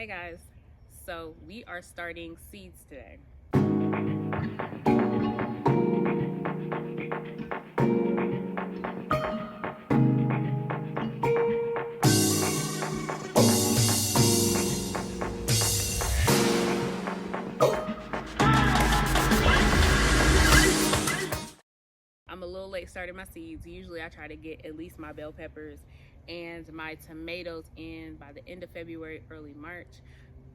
Hey guys, so we are starting seeds today. I'm a little late starting my seeds. Usually I try to get at least my bell peppers and my tomatoes in by the end of February, early March.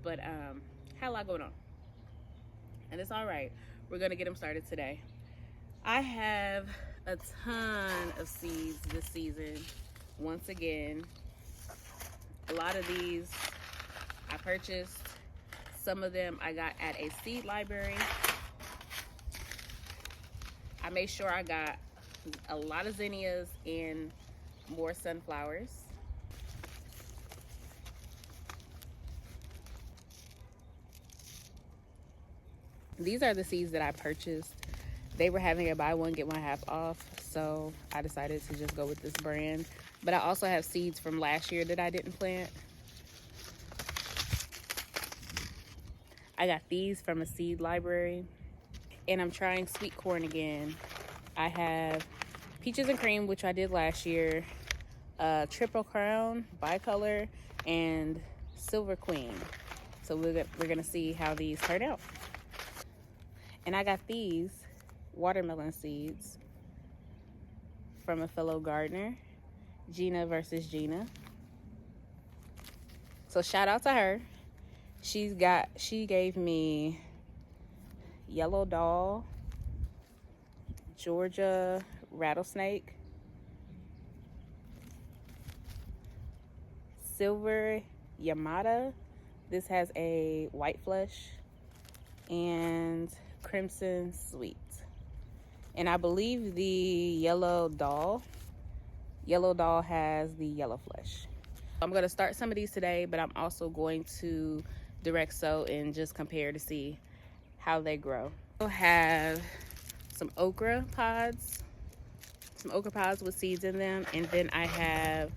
But had a lot going on. And it's all right. We're gonna get them started today. I have a ton of seeds this season. Once again, a lot of these I purchased. Some of them I got at a seed library. I made sure I got a lot of zinnias and more sunflowers. These are the seeds that I purchased. They were having a buy one get one half off, so I decided to just go with this brand. But I also have seeds from last year that I didn't plant. I got these from a seed library, and I'm trying sweet corn again. I have peaches and cream, which I did last year, triple crown, bicolor, and silver queen. So we're gonna see how these turn out. And I got these watermelon seeds from a fellow gardener, Gina versus Gina. So shout out to her. She gave me yellow doll, Georgia rattlesnake, silver Yamada. This has a white flesh, and crimson sweet. And I believe the yellow doll has the yellow flesh. I'm going to start some of these today, but I'm also going to direct sow and just compare to see how they grow. I'll have some okra pods with seeds in them, and then I have,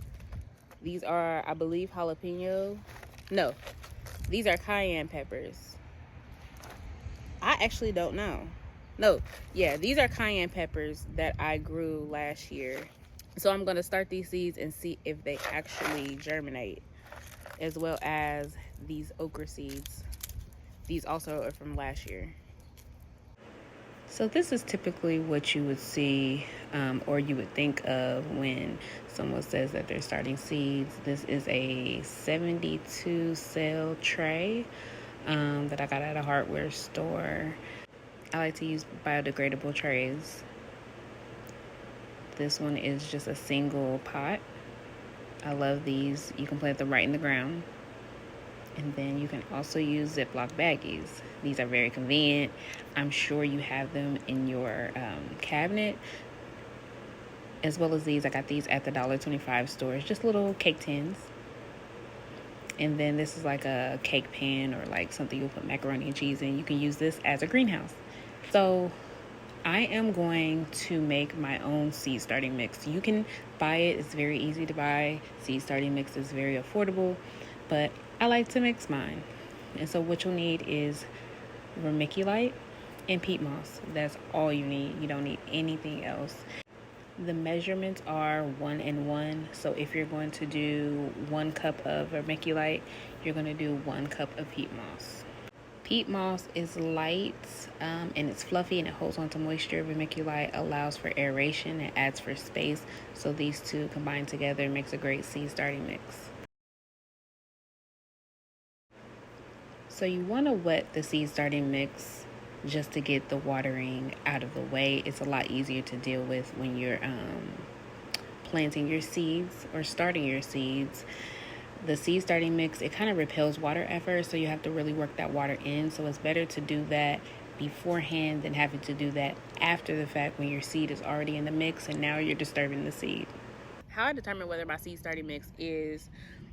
these are, I believe, jalapeno. No, these are cayenne peppers. I actually don't know. No, yeah, these are cayenne peppers that I grew last year. So I'm going to start these seeds and see if they actually germinate, as well as these okra seeds. These also are from last year. So this is typically what you would see or you would think of when someone says that they're starting seeds. This is a 72 cell tray that I got at a hardware store. I like to use biodegradable trays. This one is just a single pot. I love these. You can plant them right in the ground. And then you can also use Ziploc baggies. These are very convenient. I'm sure you have them in your cabinet. As well as these, I got these at the $1.25 stores, just little cake tins. And then this is like a cake pan or like something you'll put macaroni and cheese in. You can use this as a greenhouse. So I am going to make my own seed starting mix. You can buy it. It's very easy to buy. Seed starting mix is very affordable, but I like to mix mine. And so what you'll need is vermiculite and peat moss. That's all you need. You don't need anything else. The measurements are 1 and 1. So if you're going to do 1 cup of vermiculite, you're going to do 1 cup of peat moss. Peat moss is light and it's fluffy and it holds on to moisture. Vermiculite allows for aeration and adds for space. So these two combined together makes a great seed starting mix. So you want to wet the seed starting mix just to get the watering out of the way. It's a lot easier to deal with when you're planting your seeds or starting your seeds. The seed starting mix, it kind of repels water at first, so you have to really work that water in. So it's better to do that beforehand than having to do that after the fact when your seed is already in the mix and now you're disturbing the seed. How I determine whether my seed starting mix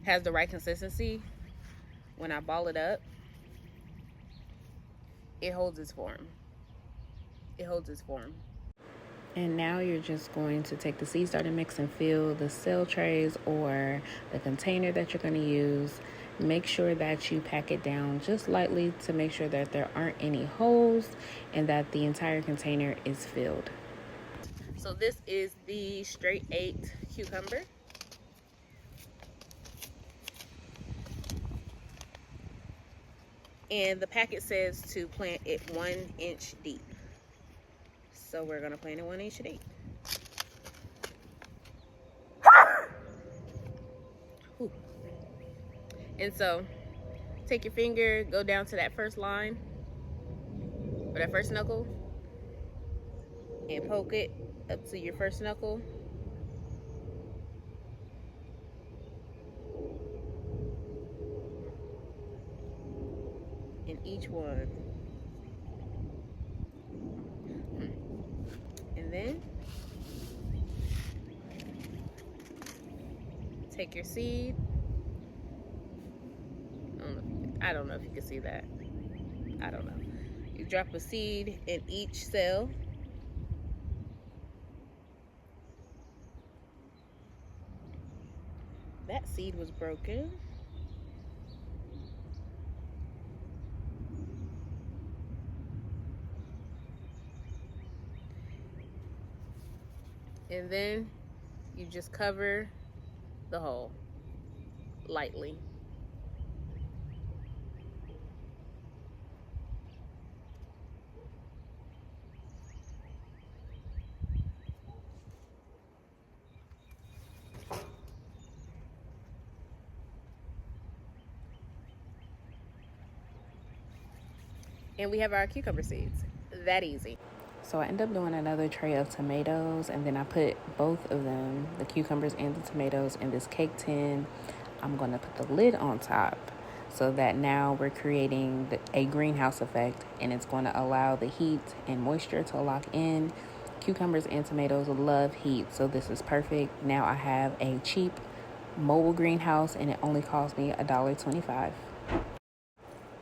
has the right consistency, when I ball it up, it holds its form. And now you're just going to take the seed starting mix and fill the cell trays or the container that you're going to use. Make sure that you pack it down just lightly to make sure that there aren't any holes and that the entire container is filled. So this is the straight 8 cucumber. And the packet says to plant it 1 inch deep. So we're gonna plant it 1 inch deep. Ooh. And so take your finger, go down to that first line, or that first knuckle, and poke it up to your first knuckle. In each one. And then take your seed. I don't know if you can see that. I don't know. You drop a seed in each cell. That seed was broken. And then you just cover the hole lightly. And we have our cucumber seeds. That easy. So I end up doing another tray of tomatoes, and then I put both of them, the cucumbers and the tomatoes, in this cake tin. I'm going to put the lid on top so that now we're creating a greenhouse effect, and it's going to allow the heat and moisture to lock in. Cucumbers and tomatoes love heat, so this is perfect. Now I have a cheap mobile greenhouse, and it only cost me $1.25.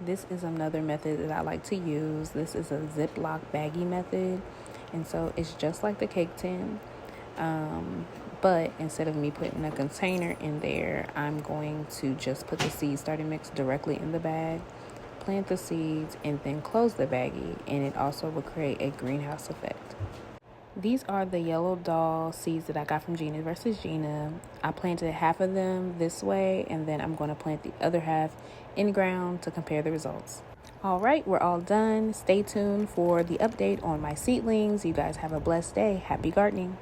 This is another method that I like to use. This is a Ziploc baggie method. And so it's just like the cake tin. But instead of me putting a container in there, I'm going to just put the seed starting mix directly in the bag, plant the seeds, and then close the baggie. And it also will create a greenhouse effect. These are the yellow doll seeds that I got from Gina versus Gina. I planted half of them this way, and then I'm going to plant the other half in ground to compare the results. All right, we're all done. Stay tuned for the update on my seedlings. You guys have a blessed day. Happy gardening.